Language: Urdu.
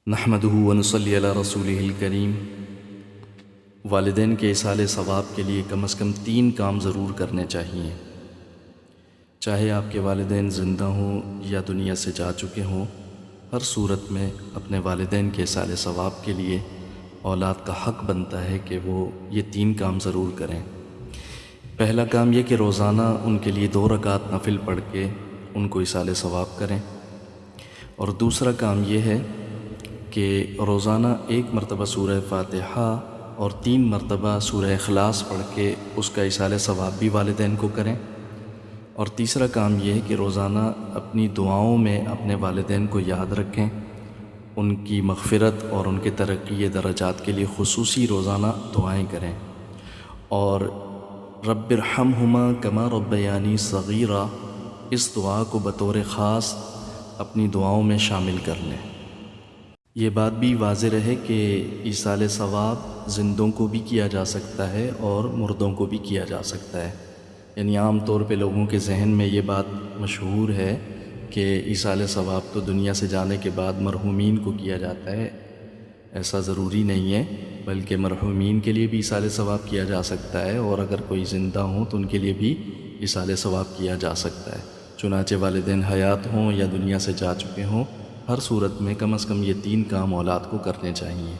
نحمدہ ونصلی علی رسولہ الکریم۔ والدین کے ایصال ثواب کے لیے کم از کم 3 کام ضرور کرنے چاہیے، چاہے آپ کے والدین زندہ ہوں یا دنیا سے جا چکے ہوں۔ ہر صورت میں اپنے والدین کے ایصال ثواب کے لیے اولاد کا حق بنتا ہے کہ وہ یہ 3 کام ضرور کریں۔ پہلا کام یہ کہ روزانہ ان کے لیے 2 رکعت نفل پڑھ کے ان کو ایصال ثواب کریں، اور دوسرا کام یہ ہے کہ روزانہ 1 مرتبہ سورہ فاتحہ اور 3 مرتبہ سورہ اخلاص پڑھ کے اس کا ایصال ثواب بھی والدین کو کریں۔ اور تیسرا کام یہ ہے کہ روزانہ اپنی دعاؤں میں اپنے والدین کو یاد رکھیں، ان کی مغفرت اور ان کے ترقی درجات کے لیے خصوصی روزانہ دعائیں کریں، اور رب ارحمہما کما ربیانی صغیرا، اس دعا کو بطور خاص اپنی دعاؤں میں شامل کر لیں۔ یہ بات بھی واضح رہے کہ ایصال ثواب زندوں کو بھی کیا جا سکتا ہے اور مردوں کو بھی کیا جا سکتا ہے، یعنی عام طور پہ لوگوں کے ذہن میں یہ بات مشہور ہے کہ ایصال ثواب تو دنیا سے جانے کے بعد مرحومین کو کیا جاتا ہے۔ ایسا ضروری نہیں ہے، بلکہ مرحومین کے لیے بھی ایصال ثواب کیا جا سکتا ہے، اور اگر کوئی زندہ ہوں تو ان کے لیے بھی ایصال ثواب کیا جا سکتا ہے۔ چنانچہ والدین حیات ہوں یا دنیا سے جا چکے ہوں، ہر صورت میں کم از کم یہ 3 کام اولاد کو کرنے چاہیے۔